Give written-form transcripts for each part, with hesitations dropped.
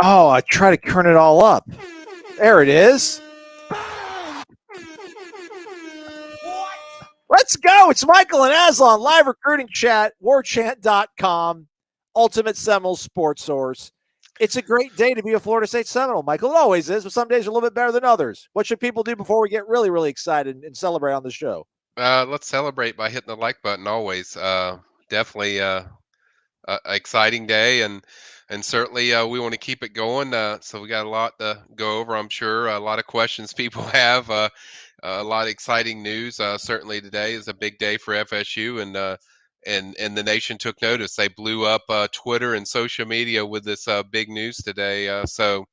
Oh, I try to turn it all up. There it is. Let's go. It's Michael and Aslan, live recruiting chat, warchant.com, ultimate Seminoles sports source. It's a great day to be a Florida State Seminole, Michael. It always is, but some days are a little bit better than others. What should people do before we get really, really excited and celebrate on the show? Let's celebrate by hitting the like button always. Definitely a exciting day, and certainly we want to keep it going. So we got a lot to go over, I'm sure. A lot of questions people have. A lot of exciting news. Certainly today is a big day for FSU, and the nation took notice. They blew up Twitter and social media with this big news today. So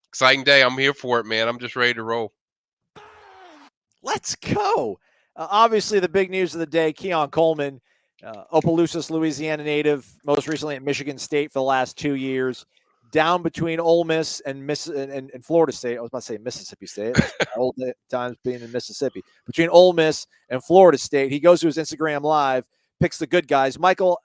exciting day. I'm here for it, man. I'm just ready to roll. Let's go. Obviously, the big news of the day, Keon Coleman, Opelousas, Louisiana native, most recently at Michigan State for the last 2 years, down between Ole Miss and Florida State. I was about to say Mississippi State. That's my old times being in Mississippi. Between Ole Miss and Florida State. He goes to his Instagram Live, picks the good guys. Michael,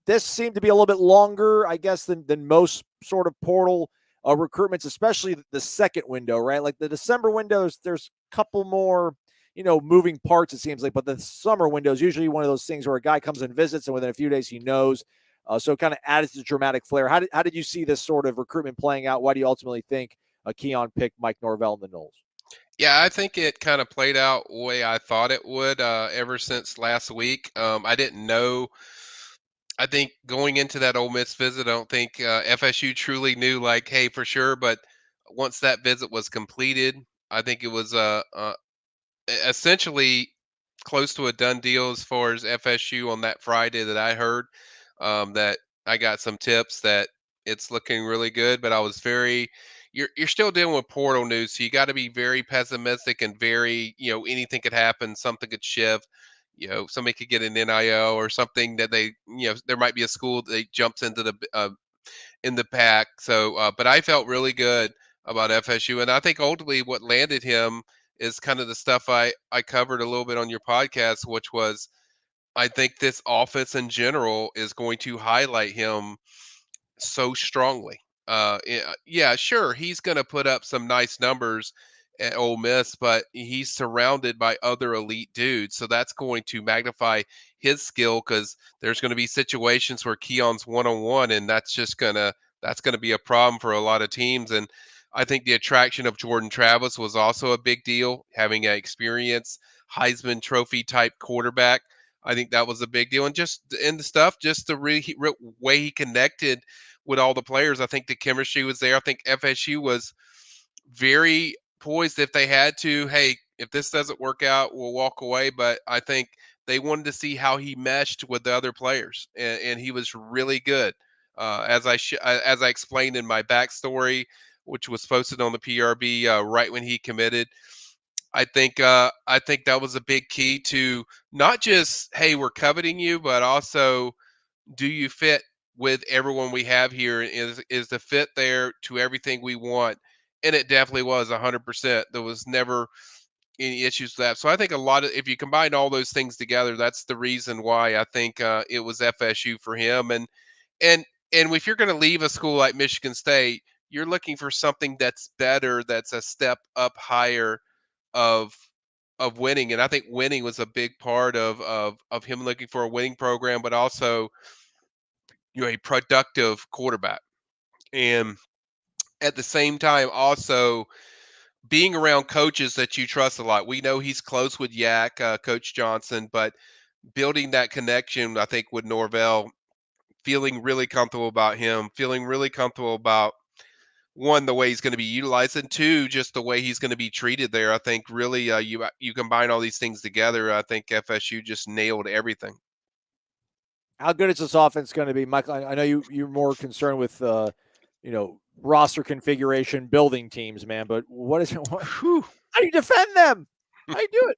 this seemed to be a little bit longer, I guess, than most sort of portal recruitments, especially the second window, right? Like the December windows, there's a couple more, moving parts, it seems like. But the summer window is usually one of those things where a guy comes and visits, and within a few days he knows. So it kind of added to the dramatic flair. How did you see this sort of recruitment playing out? Why do you ultimately think Keon picked Mike Norvell and the Noles? Yeah, I think it kind of played out the way I thought it would ever since last week. I didn't know. I think going into that Ole Miss visit, I don't think FSU truly knew, like, hey, for sure. But once that visit was completed, I think it was essentially close to a done deal as far as FSU on that Friday that I heard. That I got some tips that it's looking really good, but I was very. You're still dealing with portal news, so you got to be very pessimistic and very, anything could happen, something could shift. Somebody could get an NIL or something that they, there might be a school that jumps into the in the pack. So, but I felt really good about FSU, and I think ultimately what landed him is kind of the stuff I covered a little bit on your podcast, which was I think this offense in general is going to highlight him so strongly. Yeah, sure, he's going to put up some nice numbers at Ole Miss, but he's surrounded by other elite dudes, so that's going to magnify his skill because there's going to be situations where Keon's one on one, and that's gonna be a problem for a lot of teams. And I think the attraction of Jordan Travis was also a big deal, having an experienced Heisman Trophy type quarterback. I think that was a big deal, and just in the stuff, just the way he connected with all the players. I think the chemistry was there. I think FSU was very poised if they had to. Hey, if this doesn't work out, we'll walk away. But I think they wanted to see how he meshed with the other players, and he was really good. As I explained in my backstory, which was posted on the PRB right when he committed. I think that was a big key to not just, hey, we're coveting you, but also, do you fit with everyone we have here? Is the fit there to everything we want? And it definitely was 100%. There was never any issues with that. So I think a lot of, if you combine all those things together, that's the reason why I think it was FSU for him. And and if you're going to leave a school like Michigan State, you're looking for something that's better, that's a step up higher of winning. And I think winning was a big part of him looking for a winning program, but also, a productive quarterback. And at the same time, also being around coaches that you trust a lot. We know he's close with Yak, Coach Johnson, but building that connection, I think, with Norvell, feeling really comfortable about him, feeling really comfortable about one, the way he's going to be utilized, and two, just the way he's going to be treated there. I think really you combine all these things together. I think FSU just nailed everything. How good is this offense going to be, Michael? I know you're more concerned with roster configuration, building teams, man. But what is it? Whew. How do you defend them? How do you do it?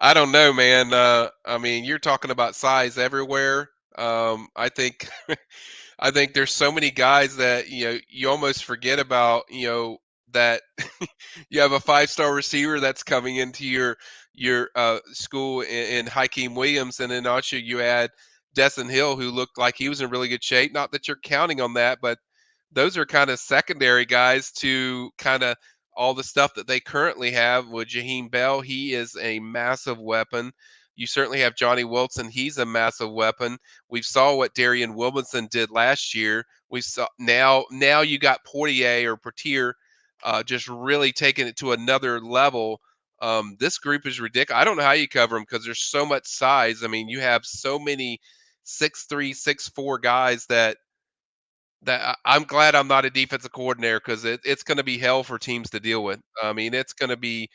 I don't know, man. I mean, you're talking about size everywhere. I think I think there's so many guys that you almost forget about. That you have a 5-star receiver that's coming into your school in Hakeem Williams, and then also you add Desson Hill, who looked like he was in really good shape. Not that you're counting on that, but those are kind of secondary guys to kind of all the stuff that they currently have with Jaheim Bell. He is a massive weapon. You certainly have Johnny Wilson. He's a massive weapon. We saw what Darian Williamson did last year. We saw now you got Portier just really taking it to another level. This group is ridiculous. I don't know how you cover them because there's so much size. I mean, you have so many 6'3", 6'4" guys that I'm glad I'm not a defensive coordinator because it's going to be hell for teams to deal with. I mean, it's going to be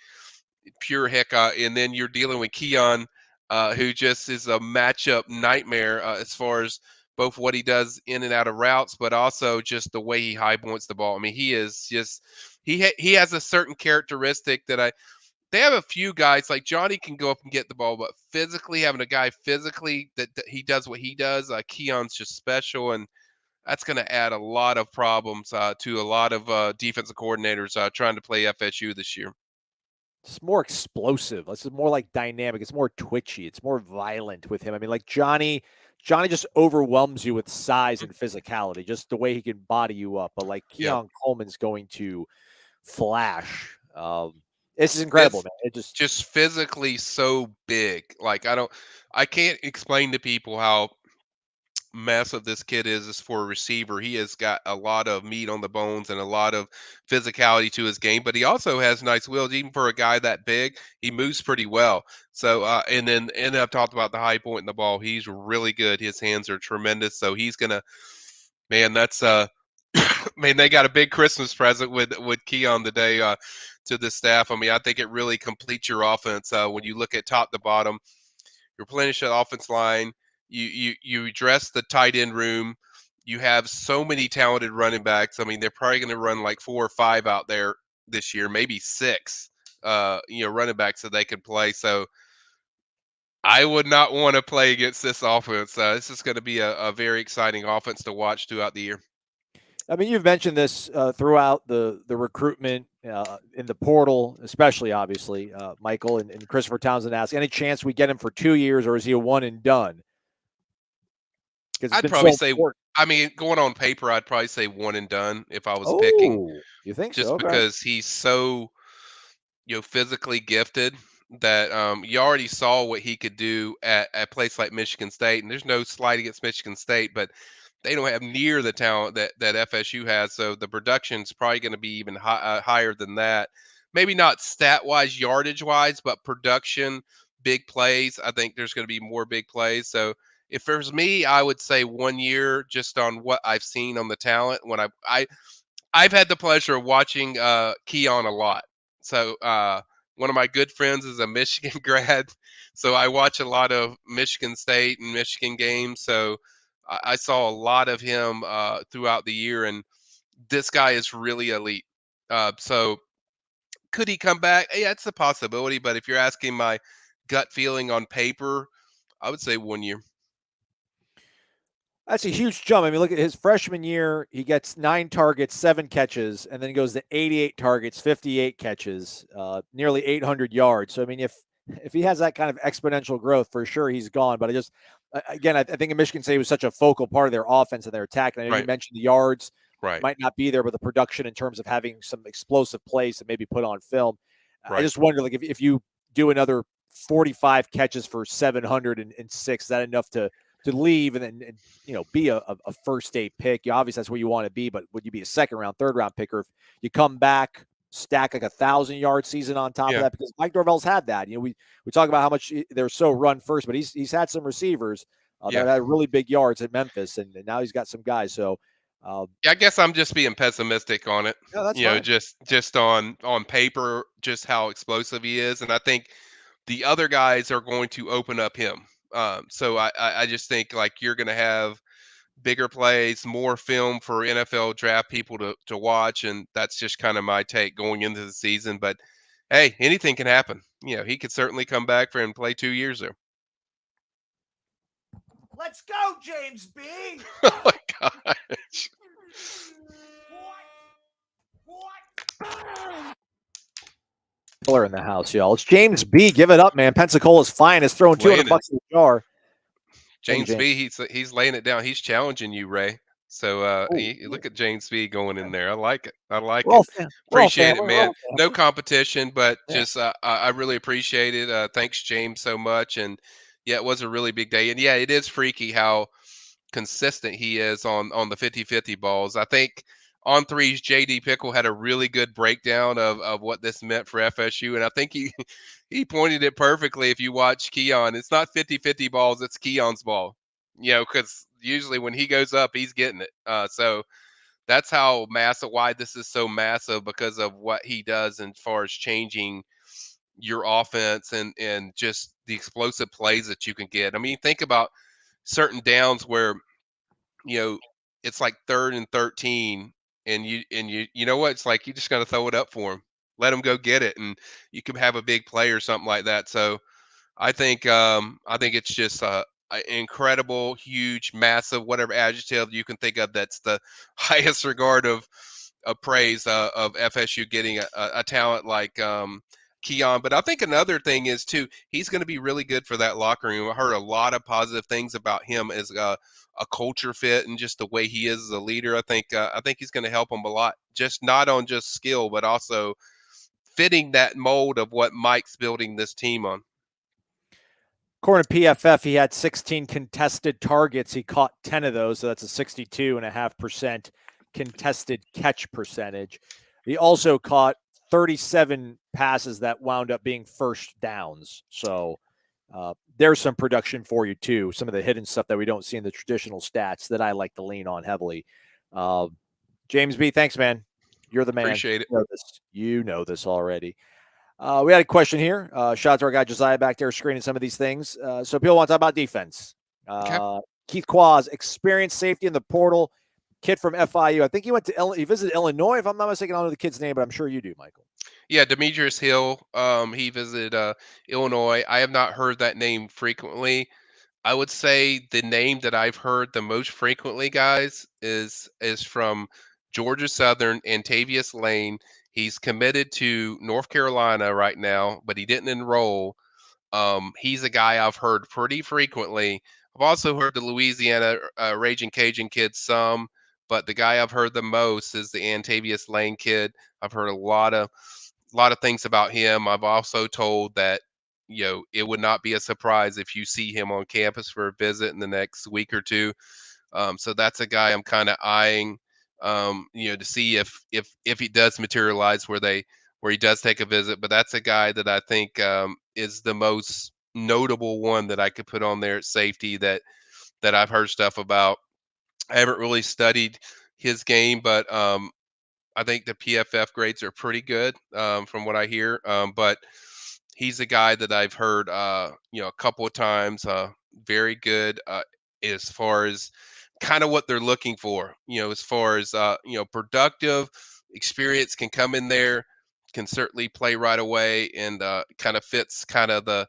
pure heck. And then you're dealing with Keon, who just is a matchup nightmare as far as both what he does in and out of routes, but also just the way he high points the ball. I mean, he is just he has a certain characteristic that they have a few guys like Johnny can go up and get the ball, but physically having a guy physically that he does what he does, Keon's just special, and that's going to add a lot of problems to a lot of defensive coordinators trying to play FSU this year. It's more explosive. This is more like dynamic. It's more twitchy. It's more violent with him. I mean, like Johnny just overwhelms you with size and physicality, just the way he can body you up. But like Keon Coleman's going to flash. This is incredible, man. It just physically so big. Like I can't explain to people how massive this kid is for a receiver. He has got a lot of meat on the bones and a lot of physicality to his game, but he also has nice wheels. Even for a guy that big, he moves pretty well. So and I've talked about the high point in the ball. He's really good. His hands are tremendous. So he's gonna, man, that's man, they got a big Christmas present with Keon today to the staff. I mean, I think it really completes your offense when you look at top to bottom. Replenish the offense line. You address the tight end room. You have so many talented running backs. I mean, they're probably going to run like 4 or 5 out there this year, maybe 6. Running backs that they could play. So I would not want to play against this offense. This is going to be a very exciting offense to watch throughout the year. I mean, you've mentioned this throughout the recruitment in the portal, especially obviously. Michael and Christopher Townsend asked, any chance we get him for 2 years, or is he a one and done? I'd probably say, I mean, going on paper, I'd probably say one and done if I was picking. You think just so? Okay. Because he's so, physically gifted that you already saw what he could do at a place like Michigan State. And there's no slight against Michigan State, but they don't have near the talent that FSU has. So the production's probably going to be even higher than that. Maybe not stat-wise, yardage-wise, but production, big plays. I think there's going to be more big plays. So if there's me, I would say 1 year just on what I've seen on the talent. When I've had the pleasure of watching Keon a lot. So one of my good friends is a Michigan grad, so I watch a lot of Michigan State and Michigan games. So I saw a lot of him throughout the year, and this guy is really elite. So could he come back? Yeah, it's a possibility. But if you're asking my gut feeling on paper, I would say 1 year. That's a huge jump. I mean, look at his freshman year. He gets 9 targets, 7 catches, and then he goes to 88 targets, 58 catches, nearly 800 yards. So, I mean, if he has that kind of exponential growth, for sure he's gone. But I think in Michigan State it was such a focal part of their offense and their attack. And I know you mentioned the yards might not be there, but the production in terms of having some explosive plays that maybe put on film. I just wonder, like, if you do another 45 catches for 706, is that enough to leave and be a first day pick? Obviously that's where you want to be, but would you be a second round, third round picker if you come back, stack like 1,000-yard season on top of that? Because Mike Norvell's had that. We talk about how much they're so run first, but he's had some receivers that had really big yards at Memphis, and now he's got some guys. So I guess I'm just being pessimistic on it. Yeah, that's fine. Just on paper, just how explosive he is, and I think the other guys are going to open up him. So I just think like you're going to have bigger plays, more film for NFL draft people to watch, and that's just kind of my take going into the season. But hey, anything can happen. He could certainly come back and play 2 years there. Let's go, James B. Oh my gosh. Killer in the house, y'all. It's James B. Give it up, man. Pensacola's finest, throwing $200 in the jar. James B. He's laying it down. He's challenging you, Ray. So Oh, you look at James B going in there. I like it. I like we're it. all we're all Appreciate family. it, We're man. all No family. competition, but Yeah. just I really appreciate it. Thanks, James, so much. And yeah, it was a really big day. And yeah, it is freaky how consistent he is on the 50-50 balls. I think on threes, JD Pickle had a really good breakdown of what this meant for FSU, and I think he he pointed it perfectly. If you watch Keon, it's not 50-50 balls, it's Keon's ball. Because usually when he goes up, he's getting it. So that's how massive why this is so massive because of what he does as far as changing your offense and just the explosive plays that you can get. I mean, think about certain downs where you know, it's like 3rd and 13, and you know what? It's like you just got to throw it up for him, let him go get it, and you could have a big play or something like that. So I think it's just a incredible, huge, massive, whatever adjective you can think of. That's the highest regard of praise of FSU getting a talent like Keon. But I think another thing is too, he's going to be really good for that locker room. I heard a lot of positive things about him as a culture fit and just the way he is as a leader. I think he's going to help him a lot, just not on just skill, but also fitting that mold of what Mike's building this team on. According to PFF, he had 16 contested targets. He caught 10 of those, so that's a 62.5% contested catch percentage. He also caught 37 passes that wound up being first downs. So there's some production for you, too. Some of the hidden stuff that we don't see in the traditional stats that I like to lean on heavily. James B., thanks, man. You're the man. Appreciate it. You know this already. We had a question here. Shout out to our guy Josiah back there screening some of these things. So people want to talk about defense. Okay. Keith Quaz, experienced safety in the portal, kid from FIU. I think he went to he visited Illinois, if I'm not mistaken. I don't know the kid's name, but I'm sure you do, Michael. Yeah, Demetrius Hill. He visited Illinois. I have not heard that name frequently. I would say the name that I've heard the most frequently, guys, is from Georgia Southern, Antavius Lane. He's committed to North Carolina right now, but he didn't enroll. He's a guy I've heard pretty frequently. I've also heard the Louisiana Raging Cajun kid some, but the guy I've heard the most is the Antavius Lane kid. I've heard a lot of things about him. I've also told that it would not be a surprise if you see him on campus for a visit in the next week or two. So that's a guy I'm kind of eyeing, to see if he does materialize where he does take a visit. But that's a guy that I think is the most notable one that I could put on there at safety that I've heard stuff about. I haven't really studied his game, but I think the PFF grades are pretty good from what I hear. But he's a guy that I've heard, a couple of times. Very good as far as kind of what they're looking for. As far as productive experience can come in there, can certainly play right away, and kind of fits kind of the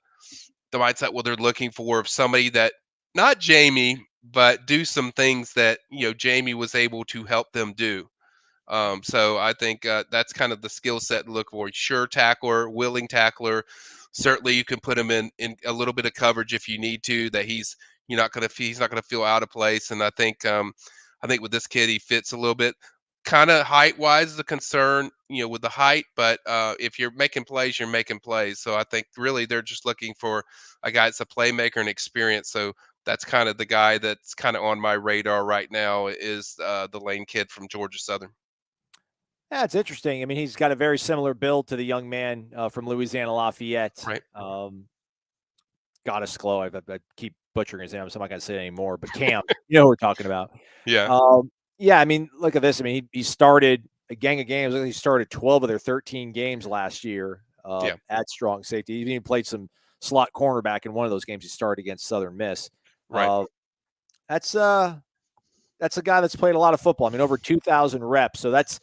mindset what they're looking for of somebody that not Jamie, but do some things that Jamie was able to help them do. So I think that's kind of the skill set to look for. Sure tackler, willing tackler. Certainly, you can put him in a little bit of coverage if you need to. That he's not gonna feel out of place. And I think with this kid, he fits a little bit. Kind of height wise is a concern, with the height. But if you're making plays, you're making plays. So I think really they're just looking for a guy that's a playmaker and experience. So that's kind of the guy that's kind of on my radar right now is the Lane kid from Georgia Southern. Yeah, it's interesting. I mean, he's got a very similar build to the young man from Louisiana Lafayette. Right. Goddess I keep butchering his name, so I'm not going to say it anymore. But Cam, you know who we're talking about. Yeah. Yeah, I mean, look at this. I mean, he started a gang of games. He started 12 of their 13 games last year Yeah. at strong safety. He even played some slot cornerback in one of those games he started against Southern Miss. Right. That's a guy that's played a lot of football. I mean, over 2,000 reps. So that's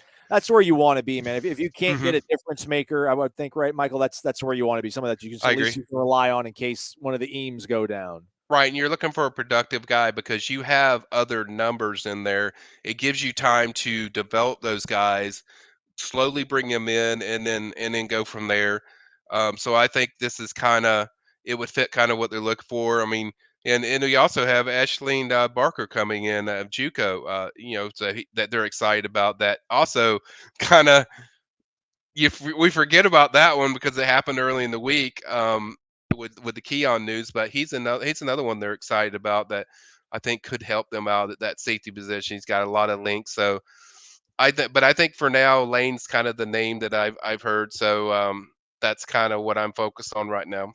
where you want to be, man. If you can't get a difference maker, I would think, right, Michael, that's where you want to be. Someone that you can I at least agree. you can rely on in case one of the Eames go down. Right. And you're looking for a productive guy because you have other numbers in there. It gives you time to develop those guys, slowly bring them in, and then go from there. So I think this is kind of it would fit kind of what they're looking for. I mean, and we also have Ashlyn Barker coming in of JUCO, so that they're excited about that. Also, kind of we forget about that one because it happened early in the week with the Keon news, but he's another one they're excited about that I think could help them out at that safety position. He's got a lot of links, so but I think for now Lane's kind of the name that I've heard, so that's kind of what I'm focused on right now.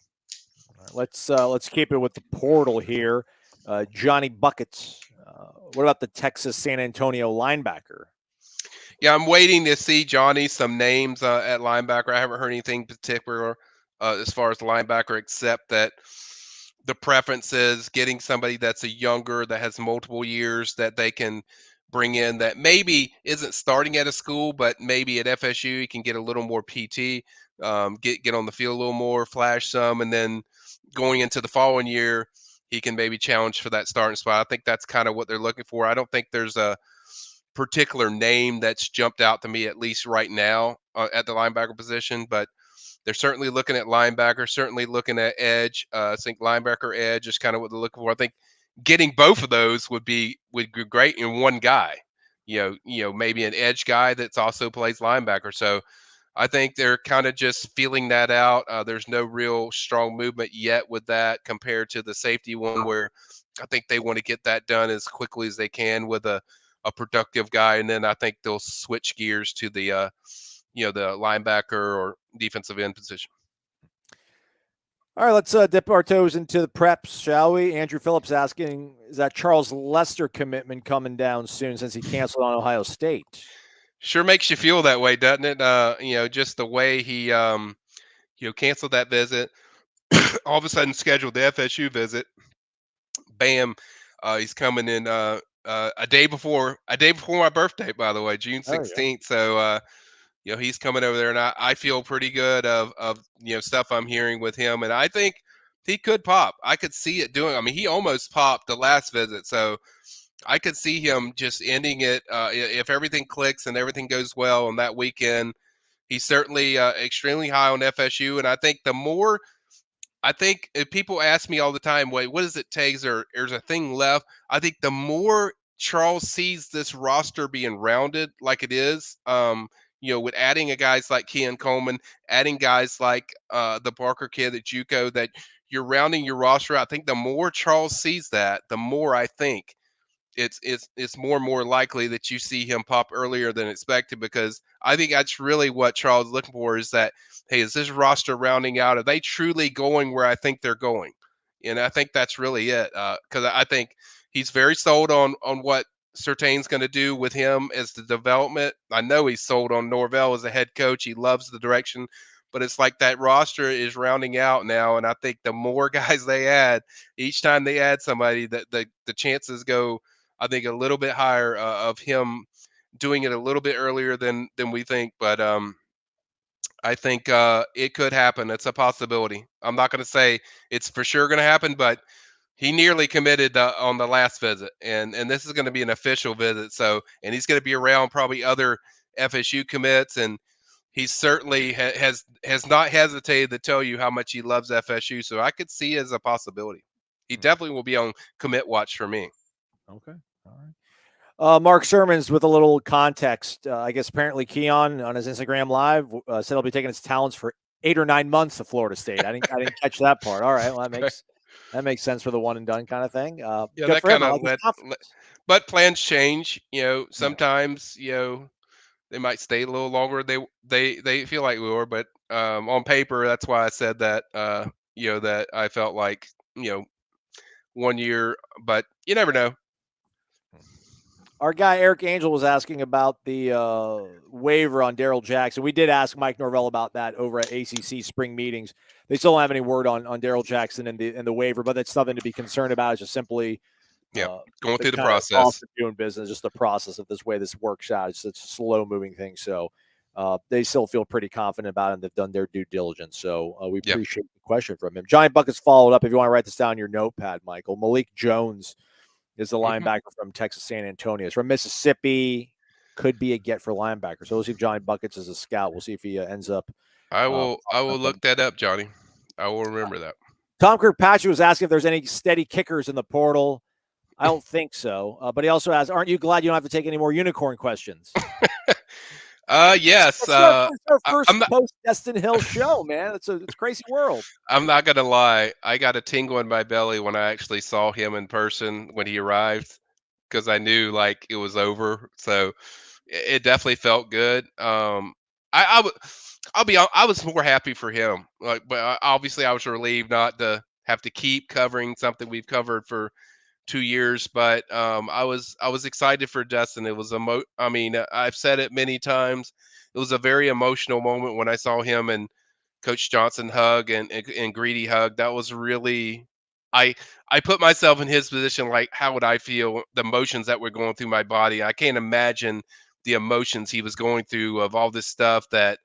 Let's keep it with the portal here. Johnny Buckets. What about the Texas San Antonio linebacker? Yeah, I'm waiting to see Johnny some names at linebacker. I haven't heard anything particular as far as linebacker, except that the preference is getting somebody that's a younger, that has multiple years that they can bring in, that maybe isn't starting at a school, but maybe at FSU you can get a little more PT, get on the field a little more, flash some, and then going into the following year he can maybe challenge for that starting spot. I think that's kind of what they're looking for. I don't think there's a particular name that's jumped out to me, at least right now, at the linebacker position, but they're certainly looking at linebacker, certainly looking at edge. I think linebacker edge is kind of what they're looking for. I think getting both of those would be great in one guy. Maybe an edge guy that's also plays linebacker. So I think they're kind of just feeling that out. There's no real strong movement yet with that compared to the safety one, where I think they want to get that done as quickly as they can with a productive guy, and then I think they'll switch gears to the the linebacker or defensive end position. All right, let's dip our toes into the preps, shall we? Andrew Phillips asking, is that Charles Lester commitment coming down soon since he canceled on Ohio State? Sure makes you feel that way, doesn't it? Just the way he canceled that visit, all of a sudden scheduled the FSU visit. Bam, he's coming in a day before my birthday, by the way, June 16th. So he's coming over there, and I feel pretty good of stuff I'm hearing with him, and I think he could pop. I could see it doing. I mean, he almost popped the last visit, so I could see him just ending it if everything clicks and everything goes well on that weekend. He's certainly extremely high on FSU, and I think if people ask me all the time, wait, what does it take? There's a thing left. I think the more Charles sees this roster being rounded like it is, with adding a guys like Keon Coleman, adding guys like the Barker kid at JUCO, that you're rounding your roster out. I think the more Charles sees that, the more I think it's more and more likely that you see him pop earlier than expected, because I think that's really what Charles is looking for, is that, hey, is this roster rounding out? Are they truly going where I think they're going? And I think that's really it, because I think he's very sold on what Surtain's going to do with him as the development. I know he's sold on Norvell as a head coach. He loves the direction, but it's like that roster is rounding out now, and I think the more guys they add, each time they add somebody, that the chances go, I think, a little bit higher of him doing it a little bit earlier than we think. But I think it could happen. It's a possibility. I'm not going to say it's for sure going to happen, but he nearly committed on the last visit, and this is going to be an official visit. So, and he's going to be around probably other FSU commits, and he certainly has not hesitated to tell you how much he loves FSU. So I could see it as a possibility. He definitely will be on commit watch for me. Okay. All right. Mark Sermons with a little context. I guess apparently Keon on his Instagram Live said he'll be taking his talents for 8 or 9 months to Florida State. I didn't catch that part. All right, well that makes sense for the one and done kind of thing. Yeah, good that for him. kind I of like but plans change. Sometimes they might stay a little longer. They feel like we were, but on paper, that's why I said that. That I felt like 1 year, but you never know. Our guy Eric Angel was asking about the waiver on Daryl Jackson. We did ask Mike Norvell about that over at ACC spring meetings. They still don't have any word on Daryl Jackson and the waiver, but that's nothing to be concerned about. It's just simply going through the process. Cost of doing business, just the process of this way this works out. It's a slow moving thing. So they still feel pretty confident about it, and they've done their due diligence. So we appreciate the question from him. Giant Buckets followed up. If you want to write this down in your notepad, Michael, Malik Jones is the linebacker from Texas San Antonio. It's from Mississippi. Could be a get for linebacker. So we'll see if Johnny Buckets is a scout. We'll see if he ends up. I will look that up, Johnny. I will remember that. Tom Kirkpatrick was asking if there's any steady kickers in the portal. I don't think so. But he also asked, aren't you glad you don't have to take any more unicorn questions? Yes. It's our first I'm not. post-Destin Hill show, man. It's a crazy world. I'm not gonna lie. I got a tingle in my belly when I actually saw him in person when he arrived, because I knew like it was over. So it definitely felt good. I would. I was more happy for him. Like, but obviously I was relieved not to have to keep covering something we've covered for 2 years. But I was excited for Destin. It was I mean, I've said it many times. It was a very emotional moment when I saw him and Coach Johnson hug and Greedy hug. That was really. I I put myself in his position. Like, how would I feel? The emotions that were going through my body. I can't imagine the emotions he was going through of all this stuff that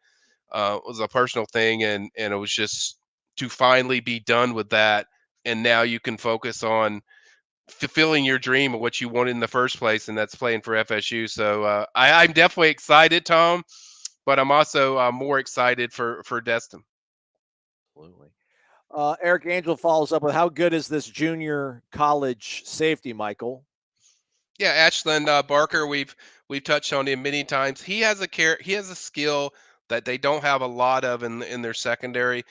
was a personal thing, and it was just to finally be done with that, and now you can focus on fulfilling your dream of what you wanted in the first place, and that's playing for FSU. So I'm definitely excited, Tom, but I'm also more excited for Destin. Absolutely. Eric Angel follows up with, how good is this junior college safety, Michael? Yeah, Aslan Barker, we've touched on him many times. He has a skill that they don't have a lot of in their secondary,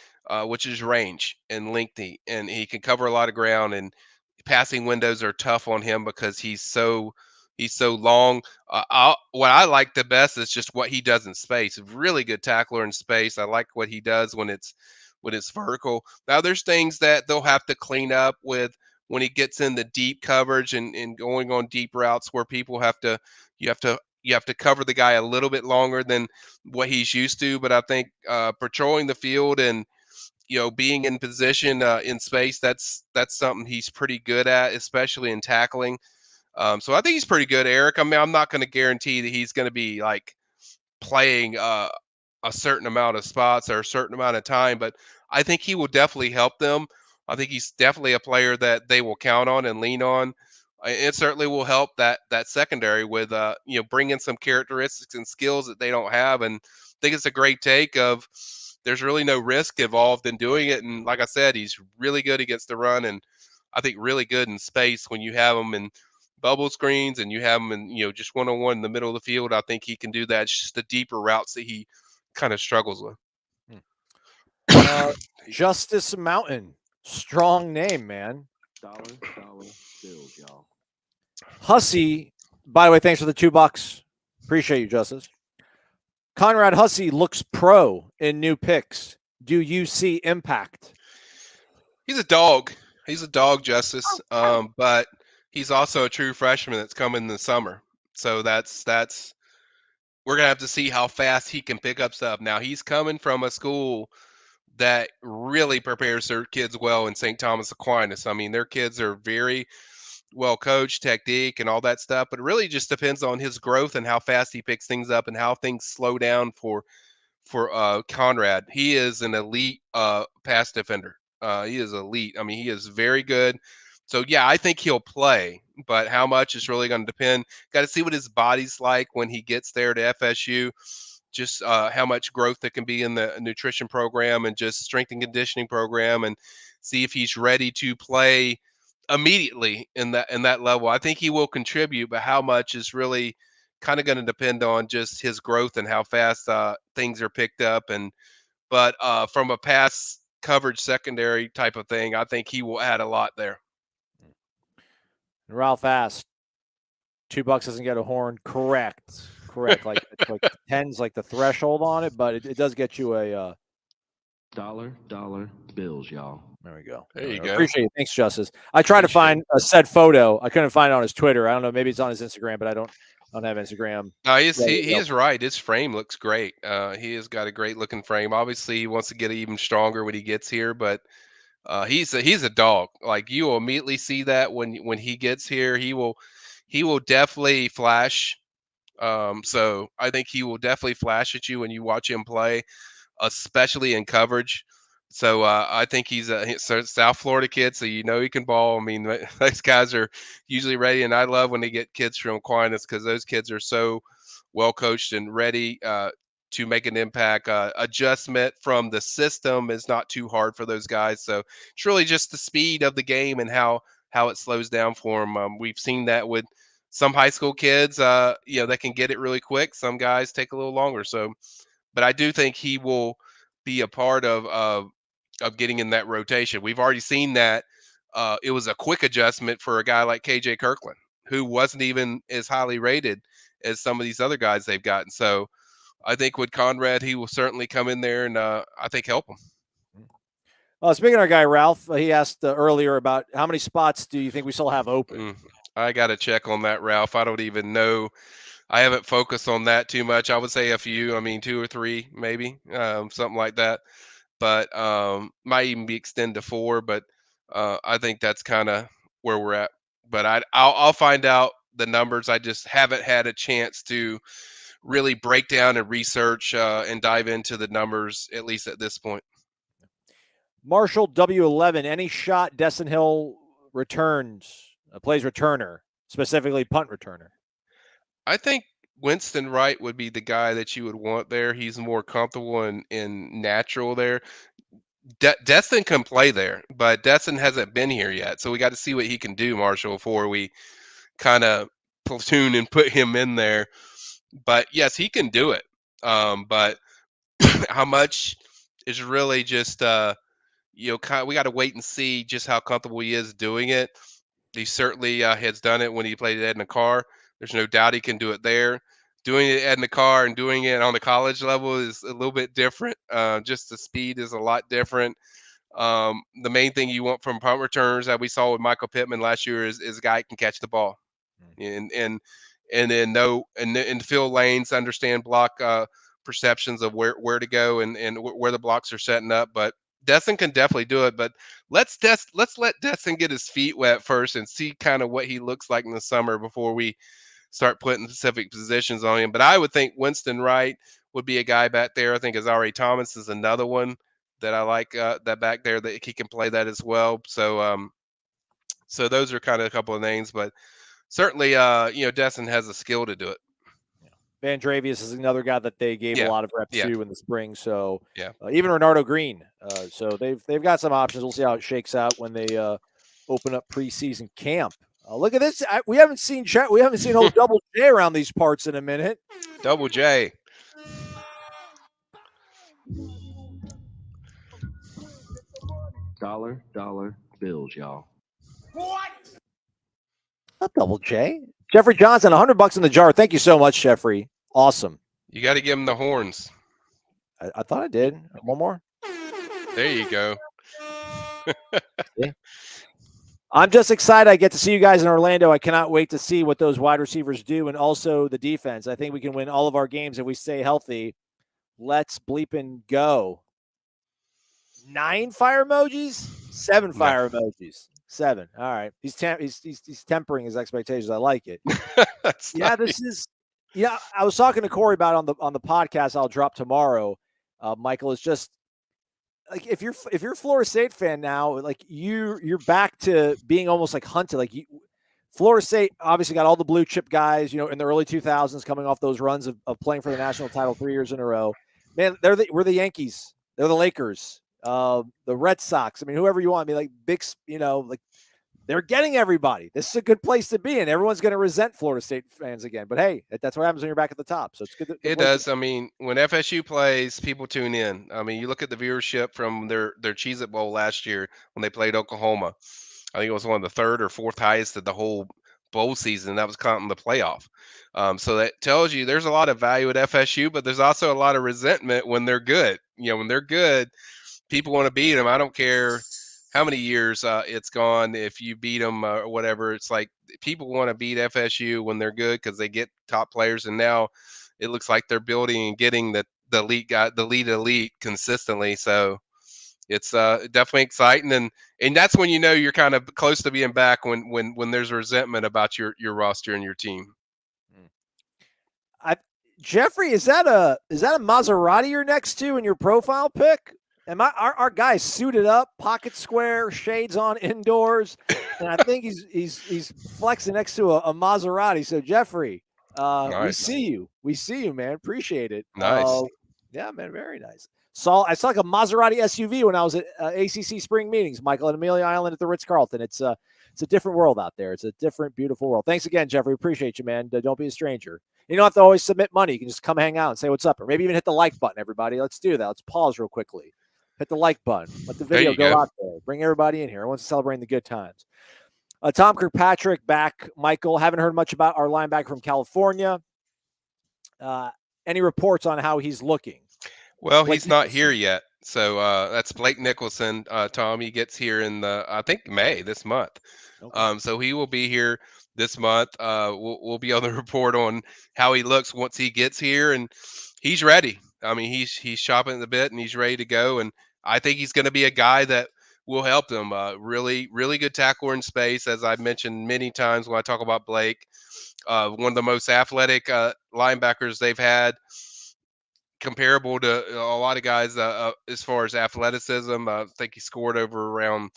which is range and lengthy, and he can cover a lot of ground. And passing windows are tough on him because he's so long. What I like the best is just what he does in space. Really good tackler in space. I like what he does when it's vertical. Now there's things that they'll have to clean up with when he gets in the deep coverage and going on deep routes where people have to you have to cover the guy a little bit longer than what he's used to. But I think patrolling the field and being in position in space, that's something he's pretty good at, especially in tackling. So I think he's pretty good, Eric. I mean, I'm not going to guarantee that he's going to be like playing a certain amount of spots or a certain amount of time, but I think he will definitely help them. I think he's definitely a player that they will count on and lean on. It certainly will help that secondary with bring in some characteristics and skills that they don't have. And I think it's a great take of there's really no risk involved in doing it. And like I said, he's really good against the run, and I think really good in space when you have him in bubble screens and you have him in just one-on-one in the middle of the field. I think he can do that. It's just the deeper routes that he kind of struggles with. Justice Mountain, strong name, man. Dollar bills, y'all. Hussey, by the way, thanks for the $2. Appreciate you, Justice. Conrad Hussey looks pro in new picks. Do you see impact? He's a dog. He's a dog, Justice. But he's also a true freshman that's coming in the summer. So that's we're gonna have to see how fast he can pick up stuff. Now he's coming from a school that really prepares their kids well in St. Thomas Aquinas. I mean, their kids are very well coached, technique, and all that stuff. But it really just depends on his growth and how fast he picks things up and how things slow down for Conrad. He is an elite pass defender. He is elite. I mean, he is very good. So yeah, I think he'll play, but how much is really going to depend. Got to see what his body's like when he gets there to FSU. Just how much growth there can be in the nutrition program and just strength and conditioning program, and see if he's ready to play immediately in that level. I think he will contribute, but how much is really kind of going to depend on just his growth and how fast things are picked up. But from a pass coverage secondary type of thing, I think he will add a lot there. Ralph asked, $2 doesn't get a horn. Correct. Like 10's like the threshold on it, but it does get you a Dollar bills, y'all. There we go. There you go. Appreciate it. Thanks, Justice. I tried to find a said photo. I couldn't find it on his Twitter. I don't know. Maybe it's on his Instagram, but I don't have Instagram. No, he is right. His frame looks great. He has got a great looking frame. Obviously, he wants to get even stronger when he gets here, but he's a dog. Like, you will immediately see that when he gets here. He will definitely flash. So I think he will definitely flash at you when you watch him play, especially in coverage. So I think he's a South Florida kid, so he can ball. I mean, those guys are usually ready, and I love when they get kids from Aquinas because those kids are so well coached and ready to make an impact. Adjustment from the system is not too hard for those guys. So it's really just the speed of the game and how it slows down for them. We've seen that with some high school kids, that can get it really quick. Some guys take a little longer. So, but I do think he will be a part of getting in that rotation. We've already seen that. It was a quick adjustment for a guy like KJ Kirkland, who wasn't even as highly rated as some of these other guys they've gotten. So I think with Conrad, he will certainly come in there and I think help him. Speaking of our guy, Ralph, he asked earlier about how many spots do you think we still have open? I got to check on that, Ralph. I don't even know. I haven't focused on that too much. I would say a few. I mean, 2 or 3, maybe, something like that. But might even be extended to 4. But I think that's kind of where we're at. But I'll find out the numbers. I just haven't had a chance to really break down and research and dive into the numbers, at least at this point. Marshall W11, any shot Destin Hill plays returner, specifically punt returner? I think Winston Wright would be the guy that you would want there. He's more comfortable and natural there. Destin can play there, but Destin hasn't been here yet. So we got to see what he can do, Marshall, before we kind of platoon and put him in there. But yes, he can do it. But how much is really just, we got to wait and see just how comfortable he is doing it. He certainly has done it when he played at Edna Carr. There's no doubt he can do it there. Doing it at Edna Carr and doing it on the college level is a little bit different. Just the speed is a lot different. The main thing you want from punt returners that we saw with Michael Pittman last year is a guy who can catch the ball, and then fill lanes, understand block perceptions of where to go and where the blocks are setting up. But Destin can definitely do it. But let's let Destin get his feet wet first and see kind of what he looks like in the summer before we start putting specific positions on him. But I would think Winston Wright would be a guy back there. I think Azari Thomas is another one that I like that back there that he can play that as well. So so those are kind of a couple of names, but certainly Destin has the skill to do it. Van Dravius is another guy that they gave a lot of reps to in the spring. So even Renardo Green. So they've got some options. We'll see how it shakes out when they open up preseason camp. Look at this. We haven't seen old Double J around these parts in a minute. Double J. Dollar bills, y'all. What? Not Double J. Jeffrey Johnson, $100 in the jar. Thank you so much, Jeffrey. Awesome. You got to give him the horns. I thought I did. One more. There you go. I'm just excited I get to see you guys in Orlando. I cannot wait to see what those wide receivers do and also the defense. I think we can win all of our games if we stay healthy. Let's bleeping go. 9 fire emojis? 7 fire emojis. 7. All right. He's tempering his expectations. I like it. This is I was talking to Corey about it on the podcast I'll drop tomorrow. Michael, is just like if you're a Florida State fan now, like you're back to being almost like hunted. Like Florida State obviously got all the blue chip guys, in the early 2000s coming off those runs of playing for the national title 3 years in a row. Man, we're the Yankees. They're the Lakers. The Red Sox. I mean, whoever you want. I mean, like big, like they're getting everybody. This is a good place to be in. Everyone's going to resent Florida State fans again. But hey, that's what happens when you're back at the top. So it's good. It does. I mean, when FSU plays, people tune in. I mean, you look at the viewership from their Cheez-It Bowl last year when they played Oklahoma. I think it was one of the 3rd or 4th highest of the whole bowl season. That was counting the playoff. So that tells you there's a lot of value at FSU, but there's also a lot of resentment when they're good. When they're good, people want to beat them. I don't care how many years it's gone. If you beat them or whatever, it's like people want to beat FSU when they're good because they get top players. And now it looks like they're building and getting the elite guy, the elite consistently. So it's definitely exciting. And that's when you're kind of close to being back when there's resentment about your roster and your team. Jeffrey, is that a Maserati you're next to in your profile pic? And our guy's suited up, pocket square, shades on indoors, and I think he's flexing next to a Maserati. So Jeffrey, nice. We see you, man. Appreciate it. Nice. Yeah, man, very nice. I saw like a Maserati SUV when I was at ACC spring meetings, Michael, at Amelia Island at the Ritz-Carlton. It's a different world out there. It's a different, beautiful world. Thanks again, Jeffrey. Appreciate you, man. Don't be a stranger. You don't have to always submit money. You can just come hang out and say what's up, or maybe even hit the like button, everybody. Let's do that. Let's pause real quickly. Hit the like button. Let the video go out there. Bring everybody in here. Everyone's celebrating the good times. Tom Kirkpatrick back. Michael, haven't heard much about our linebacker from California. Any reports on how he's looking? Well, he's not here yet. So that's Blake Nichelson. Tom, he gets here in I think May this month. Okay. So he will be here this month. We'll be on the report on how he looks once he gets here, and he's ready. I mean, he's chopping the bit and he's ready to go. And I think he's going to be a guy that will help them. Really, really good tackler in space, as I've mentioned many times when I talk about Blake. One of the most athletic linebackers they've had, comparable to a lot of guys as far as athleticism. I think he scored over around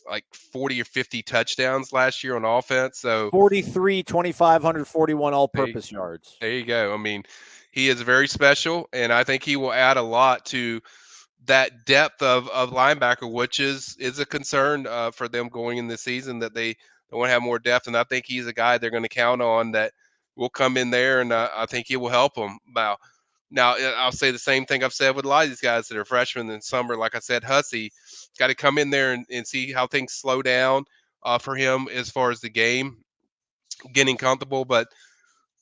like 40 or 50 touchdowns last year on offense. So 43, 2,541 all-purpose yards. There you go. I mean, he is very special, and I think he will add a lot to that depth of linebacker, which is a concern for them going in this season, that they want to have more depth. And I think he's a guy they're going to count on that will come in there, and I think he will help them. Now, I'll say the same thing I've said with a lot of these guys that are freshmen in summer. Like I said, Hussey got to come in there and see how things slow down for him as far as the game, getting comfortable. But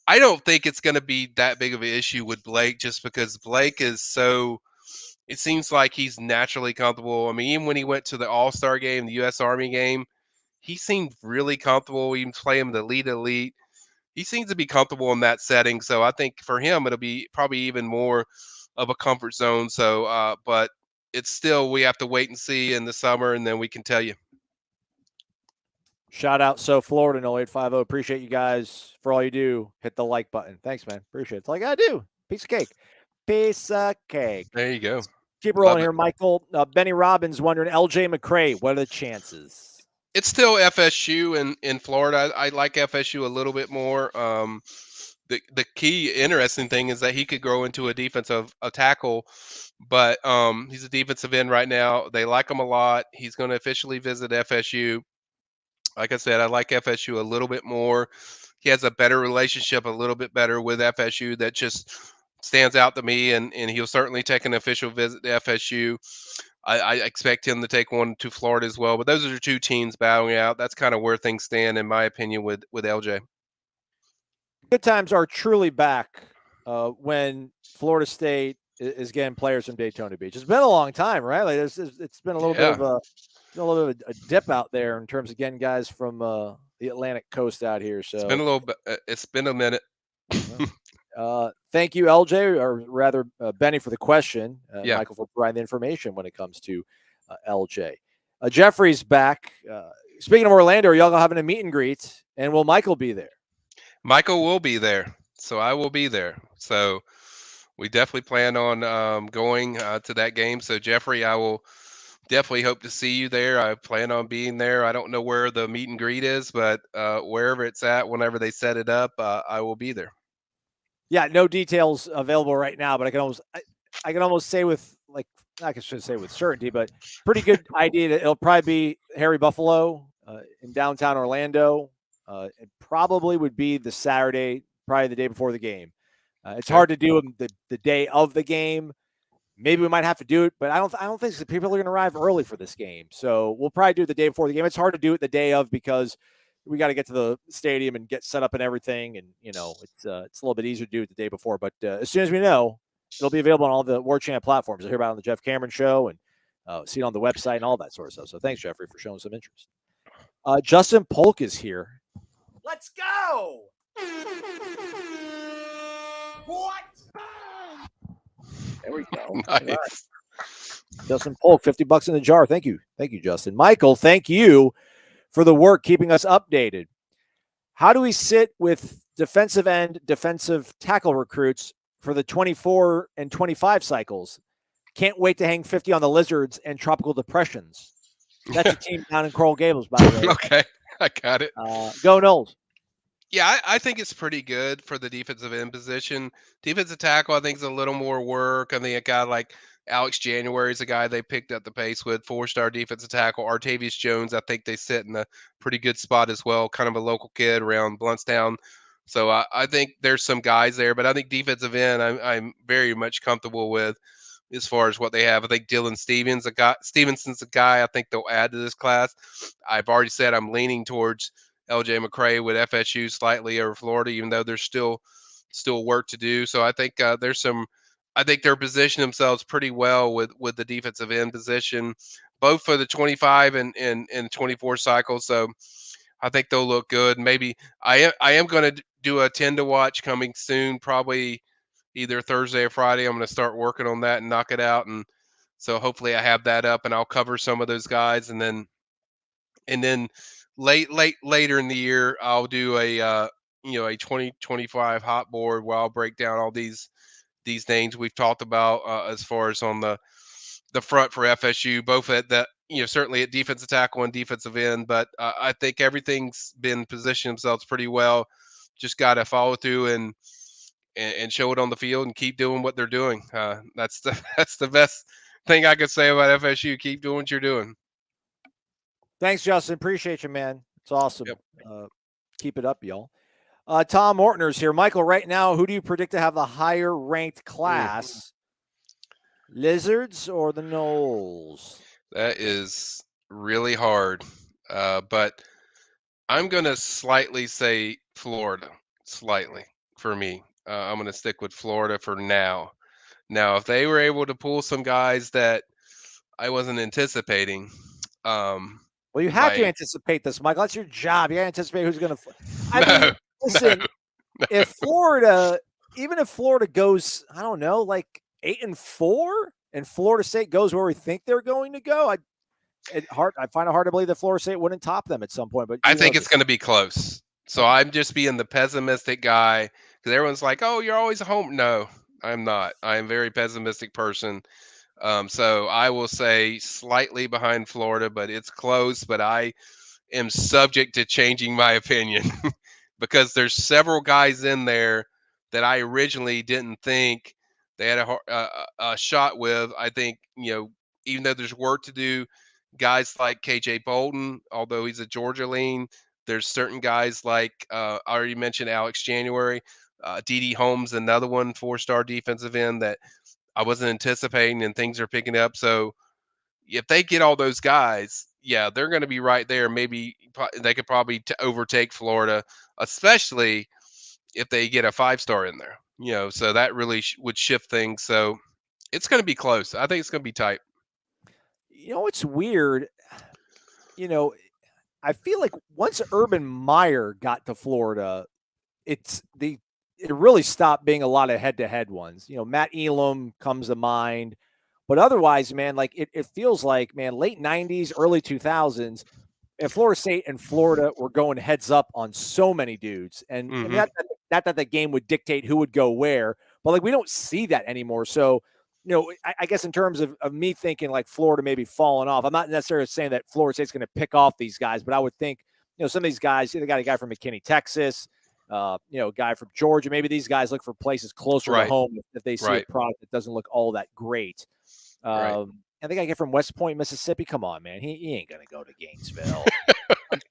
I don't think it's going to be that big of an issue with Blake, just because Blake is so – it seems like he's naturally comfortable. I mean, even when he went to the All-Star game, the U.S. Army game, he seemed really comfortable, even playing the elite. He seems to be comfortable in that setting. So I think for him, it'll be probably even more of a comfort zone. So, but it's still, we have to wait and see in the summer, and then we can tell you. Shout out Florida, 0850. Appreciate you guys for all you do. Hit the like button. Thanks, man. Appreciate it. It's all I got to do. Piece of cake. Piece of cake. There you go. Keep rolling here, Michael. Benny Robbins wondering, LJ McCray, what are the chances? It's still FSU in Florida. I like FSU a little bit more. The key interesting thing is that he could grow into a defensive tackle, but he's a defensive end right now. They like him a lot. He's going to officially visit FSU. Like I said, I like FSU a little bit more. He has a better relationship, a little bit better with FSU. That just stands out to me, and he'll certainly take an official visit to FSU. I expect him to take one to Florida as well. But those are the two teams battling out. That's kind of where things stand, in my opinion, with LJ. Good times are truly back when Florida State is getting players from Daytona Beach. It's been a long time, right? Like it's been a little bit of a dip out there in terms of getting guys from the Atlantic coast out here. So it's been a little bit. It's been a minute. Thank you, LJ, or rather Benny, for the question. Yeah. Michael, for providing the information when it comes to LJ. Jeffrey's back. Speaking of Orlando, are y'all having a meet and greet? And will Michael be there? Michael will be there. So I will be there. So we definitely plan on going to that game. So Jeffrey, I will definitely hope to see you there. I plan on being there. I don't know where the meet and greet is, but wherever it's at, whenever they set it up, I will be there. Yeah, no details available right now, but I can almost say with, like, I shouldn't say with certainty, but pretty good idea that it'll probably be Harry Buffalo in downtown Orlando. It probably would be the Saturday, probably the day before the game. It's hard to do the day of the game. Maybe we might have to do it, but I don't think people are going to arrive early for this game. So we'll probably do it the day before the game. It's hard to do it the day of because we got to get to the stadium and get set up and everything. And, it's a little bit easier to do it the day before. But as soon as we know, it'll be available on all the Warchant platforms. You'll hear about it on the Jeff Cameron Show and see it on the website and all that sort of stuff. So thanks, Jeffrey, for showing some interest. Justin Polk is here. Let's go! What? There we go. Nice. Right. Justin Polk, $50 in the jar. Thank you. Thank you, Justin. Michael, thank you for the work keeping us updated. How do we sit with defensive end, defensive tackle recruits for the 24 and 25 cycles? Can't wait to hang 50 on the Lizards and Tropical Depressions. That's a team down in Coral Gables, by the way. Okay, I got it. Go Noles. Yeah, I think it's pretty good for the defensive end position. Defensive tackle, I think, is a little more work. I think a guy like Alex January is a guy they picked up the pace with, 4-star defensive tackle. Artavius Jones, I think they sit in a pretty good spot as well, kind of a local kid around Bluntstown. So I think there's some guys there, but I think defensive end, I'm very much comfortable with as far as what they have. I think Stevenson's a guy I think they'll add to this class. I've already said I'm leaning towards LJ McCray with FSU slightly over Florida, even though there's still work to do. So I think there's some. I think they're positioning themselves pretty well with the defensive end position, both for the 25 and 24 cycle. So I think they'll look good. Maybe I am going to do a 10 to watch coming soon, probably either Thursday or Friday. I'm going to start working on that and knock it out, and so hopefully I have that up and I'll cover some of those guys, and then later in the year I'll do a 2025 hot board where I'll break down all these names we've talked about as far as on the front for FSU, both at the certainly at defensive tackle and defensive end. But I think everything's been positioned themselves pretty well. Just got to follow through and show it on the field and keep doing what they're doing. That's the best thing I could say about FSU. Keep doing what you're doing. Thanks, Justin. Appreciate you, man. It's awesome. Yep. Keep it up, y'all. Tom Ortner's here. Michael, right now, who do you predict to have the higher ranked class? Lizards or the Noles? That is really hard, but I'm going to slightly say Florida, slightly for me. I'm going to stick with Florida for now. Now, if they were able to pull some guys that I wasn't anticipating, well, you have to anticipate this, Michael. That's your job. You got to anticipate who's going to. I mean, listen, no. If Florida, even if Florida goes, I don't know, like 8-4, and Florida State goes where we think they're going to go, I find it hard to believe that Florida State wouldn't top them at some point. But I think it's going to be close. So I'm just being the pessimistic guy because everyone's like, "Oh, you're always home." No, I'm not. I'm a very pessimistic person. So I will say slightly behind Florida, but it's close. But I am subject to changing my opinion because there's several guys in there that I originally didn't think they had a shot with. I think, even though there's work to do, guys like KJ Bolden, although he's a Georgia lean, there's certain guys like I already mentioned Alex January, D.D. Holmes, another one, 4-star defensive end that I wasn't anticipating, and things are picking up. So if they get all those guys, yeah, they're going to be right there. Maybe they could probably overtake Florida, especially if they get a 5-star in there. So that really would shift things. So it's going to be close. I think it's going to be tight. It's weird. I feel like once Urban Meyer got to Florida, it really stopped being a lot of head-to-head ones. Matt Elam comes to mind. But otherwise, man, like it feels like, man, late 90s, early 2000s, and Florida State and Florida were going heads up on so many dudes. And, Mhm. and not that the game would dictate who would go where, but like we don't see that anymore. So, I guess in terms of me thinking like Florida maybe falling off, I'm not necessarily saying that Florida State's going to pick off these guys, but I would think, some of these guys, they got a guy from McKinney, Texas, a guy from Georgia. Maybe these guys look for places closer to home if they see a product that doesn't look all that great. I think I get from West Point, Mississippi. Come on, man. He ain't going to go to Gainesville.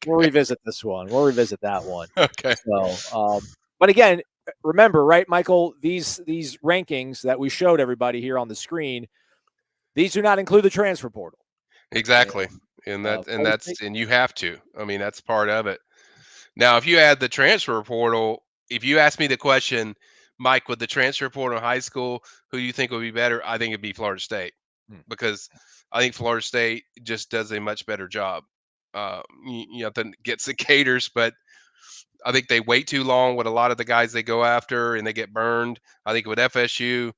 We'll revisit this one. We'll revisit that one. Okay. So, but again, remember, right, Michael, these rankings that we showed everybody here on the screen, these do not include the transfer portal. Exactly. And you have to. I mean, that's part of it. Now, if you add the transfer portal, if you ask me the question, Mike, with the transfer portal in high school, who do you think would be better? I think it'd be Florida State because I think Florida State just does a much better job. Than gets the caters, but I think they wait too long with a lot of the guys they go after and they get burned. I think with FSU,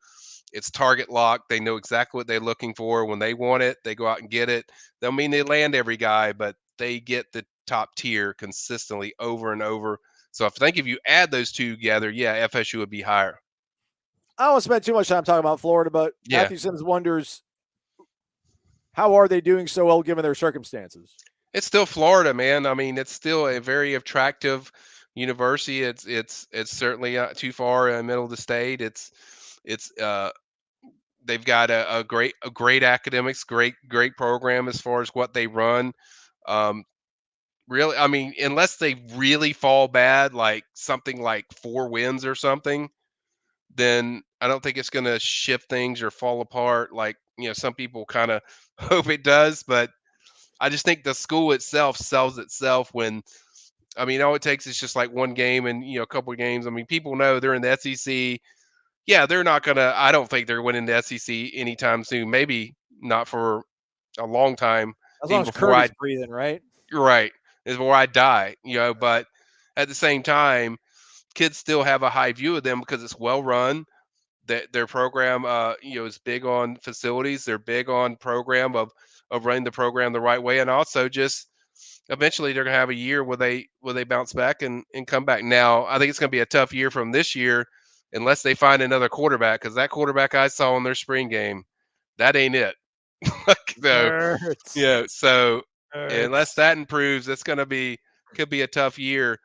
it's target lock. They know exactly what they're looking for. When they want it, they go out and get it. They'll mean they land every guy, but they get the top tier consistently over and over. So I think if you add those two together, yeah, FSU would be higher. I don't want to spend too much time talking about Florida, but Matthew Sims wonders, how are they doing so well given their circumstances? It's still Florida, man. I mean, it's still a very attractive university. It's certainly not too far in the middle of the state. It's they've got a great academics, great program as far as what they run. Um, really, I mean, unless they really fall bad, like something like 4 wins or something, then I don't think it's going to shift things or fall apart. Like some people kind of hope it does, but I just think the school itself sells itself when. I mean, all it takes is just like one game and a couple of games. I mean, people know they're in the SEC. Yeah, they're not gonna. I don't think they're winning the SEC anytime soon. Maybe not for a long time, As long even as before Kirby's breathing, right? right is where I die. But at the same time, kids still have a high view of them because it's well run. That their program, is big on facilities. They're big on program of running the program the right way, and also just eventually they're gonna have a year where they bounce back and come back. Now, I think it's gonna be a tough year from this year unless they find another quarterback, because that quarterback I saw in their spring game, that ain't it. So Hurts. so unless Hurts. that improves, it's could be a tough year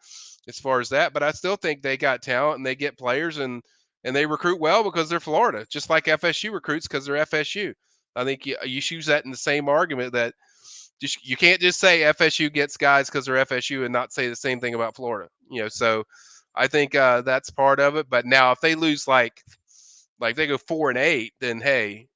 as far as that. But I still think they got talent and they get players and they recruit well because they're Florida, just like FSU recruits because they're FSU. I think you use that in the same argument that you can't just say FSU gets guys because they're FSU and not say the same thing about Florida. So I think that's part of it. But now if they lose like they go 4-8, then hey,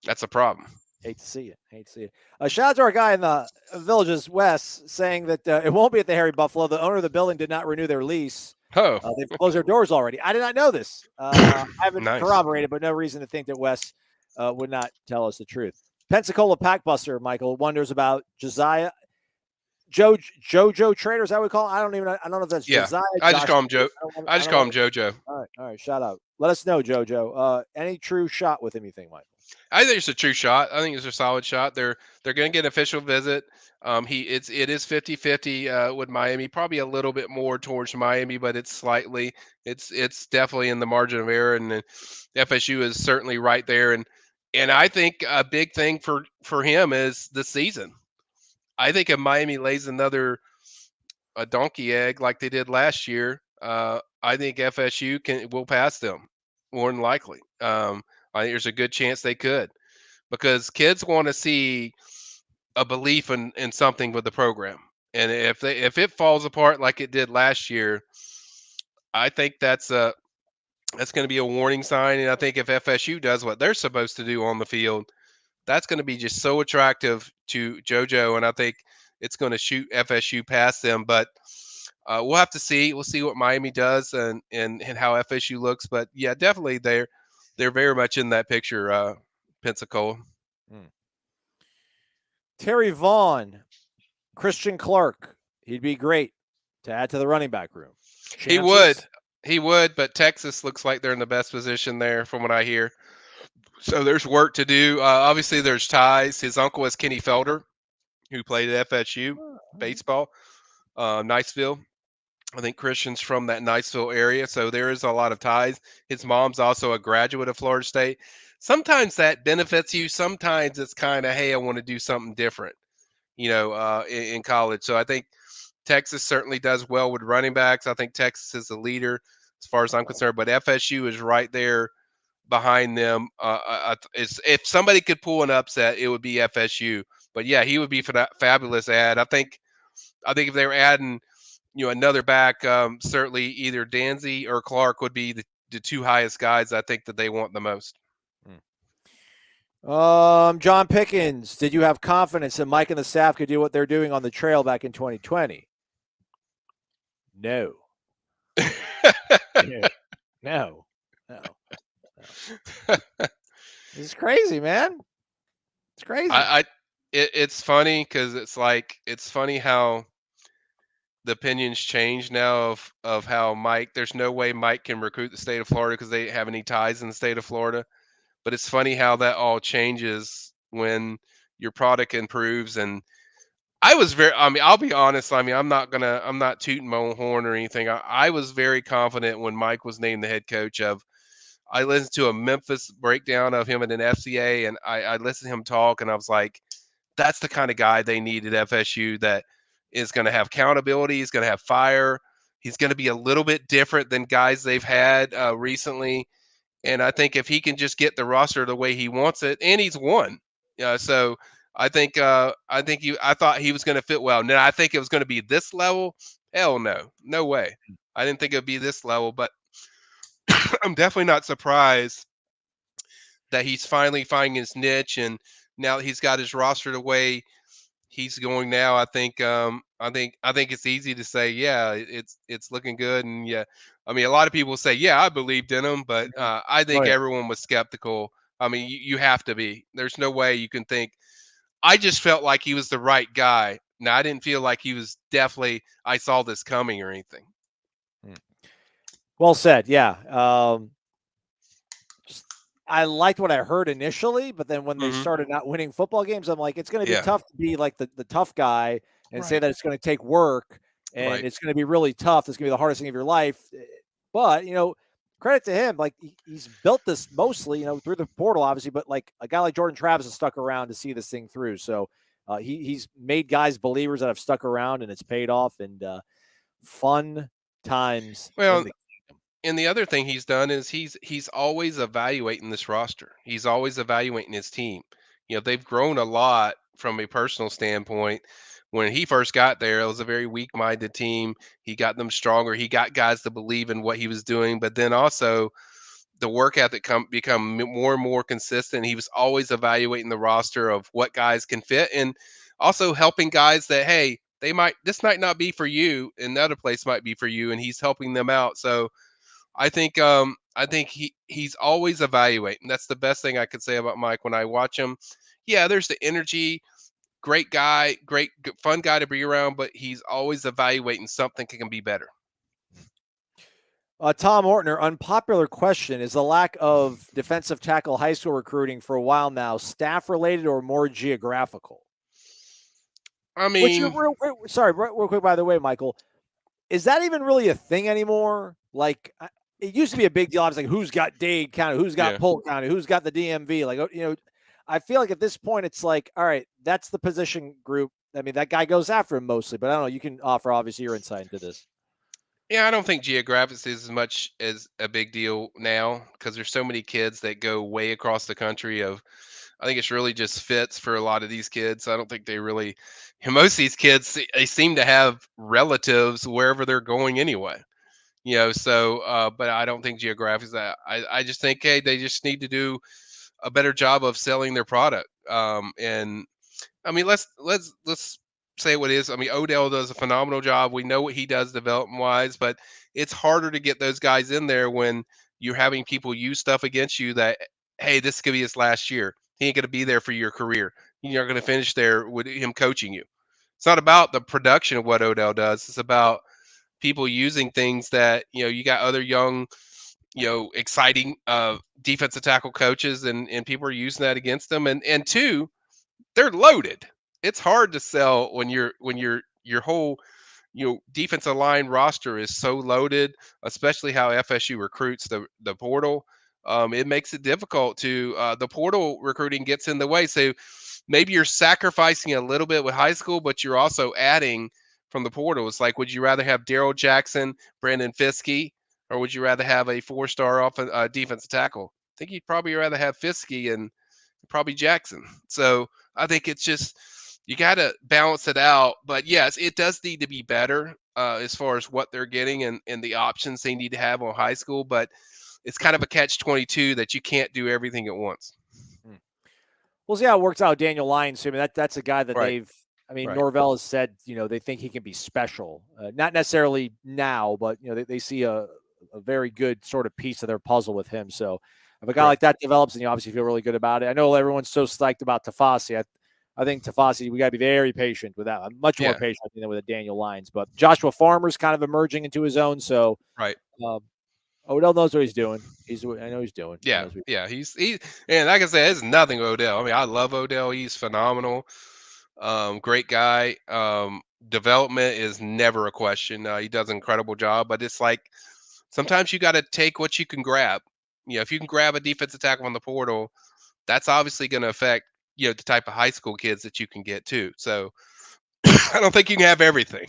that's a problem. Hate to see it. Hate to see it. Shout out to our guy in the Villages, Wes, saying that it won't be at the Harry Buffalo. The owner of the building did not renew their lease. Oh, They've closed their doors already. I did not know this. I haven't nice. corroborated, but no reason to think that Wes would not tell us the truth. Pensacola Packbuster, Michael, wonders about JUCO Trader. Is that what we call him? I don't know if that's Josiah. I just call him Joe. I just call him JoJo. All right. Shout out. Let us know, JoJo. Any true shot with anything, Michael? I think it's a true shot. I think it's a solid shot. They're going to get an official visit. It is 50-50 with Miami, probably a little bit more towards Miami, but it's definitely in the margin of error, and FSU is certainly right there. And I think a big thing for him is the season. I think if Miami lays a donkey egg like they did last year, I think FSU will pass them more than likely. I think there's a good chance they could, because kids want to see a belief in something with the program. And if it falls apart like it did last year, I think that's going to be a warning sign. And I think if FSU does what they're supposed to do on the field, that's going to be just so attractive to JoJo. And I think it's going to shoot FSU past them. But we'll have to see. We'll see what Miami does and how FSU looks. But yeah, definitely they're very much in that picture, Pensacola. Terry Vaughn, Christian Clark. He'd be great to add to the running back room. Chances? He would, but Texas looks like they're in the best position there from what I hear. So there's work to do. Obviously, there's ties. His uncle is Kenny Felder, who played at FSU baseball, Niceville. I think Christian's from that Niceville area, so there is a lot of ties. His mom's also a graduate of Florida State. Sometimes that benefits you. Sometimes it's kind of, hey, I want to do something different, in college. So I think Texas certainly does well with running backs. I think Texas is the leader as far as I'm concerned, but FSU is right there behind them. If somebody could pull an upset, it would be FSU. But yeah, he would be fabulous ad. I think if they were adding another back, certainly either Danzy or Clark would be the two highest guys I think that they want the most. John Pickens, did you have confidence that Mike and the staff could do what they're doing on the trail back in 2020? No. No. This is crazy, man. It's crazy. It's funny because it's funny how the opinions change now of how Mike. There's no way Mike can recruit the state of Florida because they have any ties in the state of Florida. But it's funny how that all changes when your product improves. And I'll be honest. I'm not tooting my own horn or anything. I was very confident when Mike was named the head coach I listened to a Memphis breakdown of him at an FCA, and I listened to him talk, and I was like, that's the kind of guy they need at FSU that is going to have accountability. He's going to have fire. He's going to be a little bit different than guys they've had recently. And I think if he can just get the roster the way he wants it, and he's won. So I think I thought he was going to fit well. Now I think it was going to be this level. Hell no, no way. I didn't think it would be this level, but I'm definitely not surprised that he's finally finding his niche, and now that he's got his roster the way he's going now, I think it's easy to say, yeah, it's looking good, and yeah, I mean, a lot of people say, yeah, I believed in him, but I think everyone was skeptical. I mean, you have to be. There's no way you can think. I just felt like he was the right guy. Now, I didn't feel like he was definitely. I saw this coming or anything. Well said. Yeah. I liked what I heard initially, but then when they started not winning football games, I'm like, it's going to be tough to be like the tough guy and say that it's going to take work and it's going to be really tough. It's going to be the hardest thing of your life. But, credit to him. Like he's built this mostly, through the portal, obviously, but like a guy like Jordan Travis has stuck around to see this thing through. So he's made guys believers that have stuck around and it's paid off, and fun times. Well, and the other thing he's done is he's always evaluating this roster. He's always evaluating his team. They've grown a lot from a personal standpoint. When he first got there, it was a very weak-minded team. He got them stronger. He got guys to believe in what he was doing, but then also the work ethic become more and more consistent. He was always evaluating the roster of what guys can fit, and also helping guys that, hey, this might not be for you, and another place might be for you, and he's helping them out. So I think he's always evaluating. That's the best thing I could say about Mike when I watch him. Yeah, there's the energy, great guy, fun guy to be around, but he's always evaluating something can be better. Tom Ortner, unpopular question: is the lack of defensive tackle high school recruiting for a while now staff related or more geographical? I mean, real quick, by the way, Michael, is that even really a thing anymore? Like, it used to be a big deal. I was like, who's got Dade County? Who's got Polk County? Who's got the DMV? Like, I feel like at this point, it's like, all right, that's the position group. I mean, that guy goes after him mostly, but I don't know. You can offer, obviously, your insight into this. Yeah, I don't think geographics is as much as a big deal now because there's so many kids that go way across the country. I think it's really just fits for a lot of these kids. I don't think they really, most of these kids, they seem to have relatives wherever they're going anyway. But I don't think geographics. I just think, hey, they just need to do a better job of selling their product. And I mean, let's say what it is. I mean, Odell does a phenomenal job. We know what he does development wise, but it's harder to get those guys in there when you're having people use stuff against you that, hey, this could be his last year. He ain't going to be there for your career. You're not going to finish there with him coaching you. It's not about the production of what Odell does. It's about people using things that, you got other young, exciting defensive tackle coaches and people are using that against them. And two, they're loaded. It's hard to sell when your whole defensive line roster is so loaded, especially how FSU recruits the portal. It makes it difficult to the portal recruiting gets in the way. So maybe you're sacrificing a little bit with high school, but you're also adding from the portal. It's like, would you rather have Daryl Jackson, Brandon Fiskey, or would you rather have a 4-star defensive tackle? I think you'd probably rather have Fiskey and probably Jackson. So I think it's just you got to balance it out. But yes, it does need to be better as far as what they're getting and the options they need to have on high school. But it's kind of a catch-22 that you can't do everything at once. We'll see how it works out. Daniel Lyons, I mean, that's a guy that Right. Norvell has said, they think he can be special. Not necessarily now, but, they see a very good sort of piece of their puzzle with him. So if a guy like that develops, and you obviously feel really good about it. I know everyone's so psyched about Tafasi. I think Tafasi, we got to be very patient with that. I'm much more patient than with a Daniel Lyons. But Joshua Farmer's kind of emerging into his own. So Odell knows what he's doing. I know he's doing. Yeah, and like I said, it's nothing Odell. I mean, I love Odell. He's phenomenal. Great guy. Development is never a question. He does an incredible job, but it's like sometimes you got to take what you can grab. If you can grab a defensive tackle on the portal, that's obviously going to affect the type of high school kids that you can get too. So I don't think you can have everything.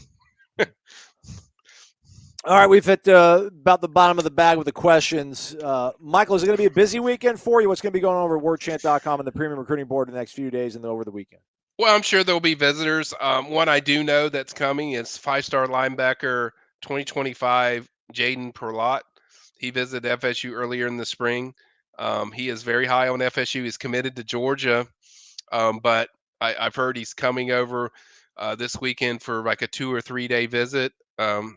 All right, we've hit about the bottom of the bag with the questions. Michael, is it going to be a busy weekend for you? What's going to be going on over at Warchant.com and the Premium Recruiting Board in the next few days and then over the weekend? Well, I'm sure there'll be visitors. One I do know that's coming is 5-star linebacker 2025 Jaden Perlott. He visited FSU earlier in the spring. He is very high on FSU. He's committed to Georgia, but I've heard he's coming over this weekend for like a 2 or 3 day visit,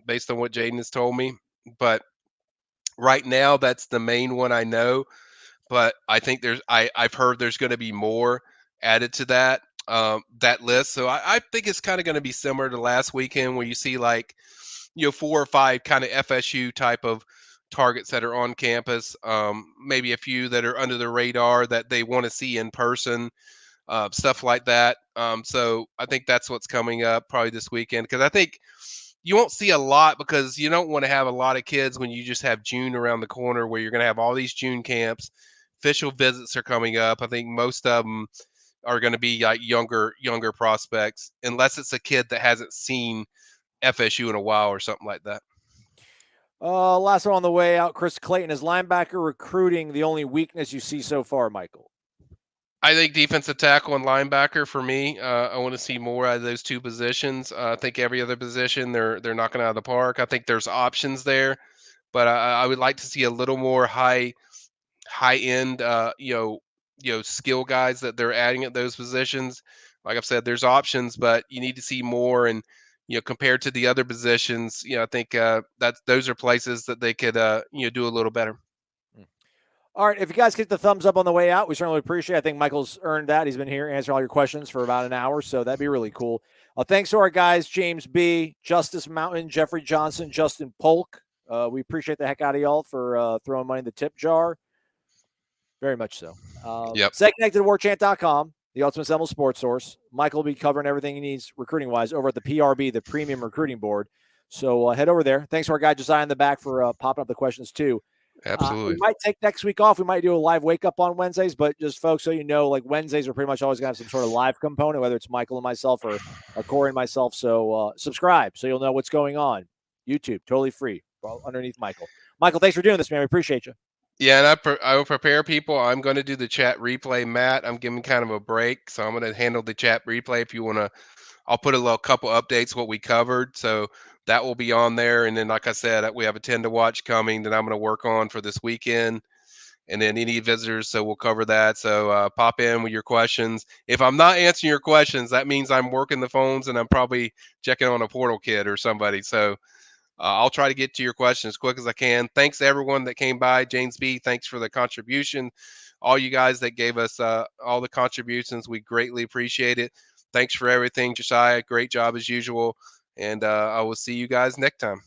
based on what Jaden has told me. But right now, that's the main one I know. But I think I've heard there's going to be more added to that list. So I think it's kind of going to be similar to last weekend, where you see like 4 or 5 kind of FSU type of targets that are on campus. Maybe a few that are under the radar that they want to see in person, stuff like that. So I think that's what's coming up probably this weekend, because I think you won't see a lot, because you don't want to have a lot of kids when you just have June around the corner, where you're going to have all these June camps. Official visits are coming up. I think most of them are going to be like younger prospects, unless it's a kid that hasn't seen FSU in a while or something like that. Last one on the way out, Chris Clayton. Is linebacker recruiting the only weakness you see so far, Michael? I think defensive tackle and linebacker for me. I want to see more out of those two positions. I think every other position they're knocking out of the park. I think there's options there, but I would like to see a little more high end, skill guys that they're adding at those positions. Like I've said, there's options, but you need to see more. And compared to the other positions, I think that those are places that they could do a little better. All right, if you guys get the thumbs up on the way out, we certainly appreciate it. I think Michael's earned that. He's been here answering all your questions for about an hour, so that'd be really cool. Thanks to our guys, James B., Justice Mountain, Jeffrey Johnson, Justin Polk. We appreciate the heck out of y'all for throwing money in the tip jar. Very much so. Yep. Stay connected to warchant.com, the Ultimate Seminoles sports source. Michael will be covering everything he needs recruiting-wise over at the PRB, the Premium Recruiting Board. So head over there. Thanks to our guy Josiah in the back for popping up the questions too. Absolutely. We might take next week off. We might do a live wake-up on Wednesdays, but just folks, so you know, like Wednesdays are pretty much always going to have some sort of live component, whether it's Michael and myself or Corey and myself. So subscribe so you'll know what's going on. YouTube, totally free, underneath Michael. Michael, thanks for doing this, man. We appreciate you. Yeah, and I will prepare people. I'm going to do the chat replay, Matt. I'm giving kind of a break, so I'm going to handle the chat replay. If you want to, I'll put a couple updates what we covered, so that will be on there. And then, like I said, we have a 10 to watch coming that I'm going to work on for this weekend, and then any visitors. So we'll cover that. So pop in with your questions. If I'm not answering your questions, that means I'm working the phones and I'm probably checking on a portal kid or somebody. So I'll try to get to your question as quick as I can. Thanks to everyone that came by. James B., thanks for the contribution. All you guys that gave us all the contributions, we greatly appreciate it. Thanks for everything, Josiah. Great job as usual. And I will see you guys next time.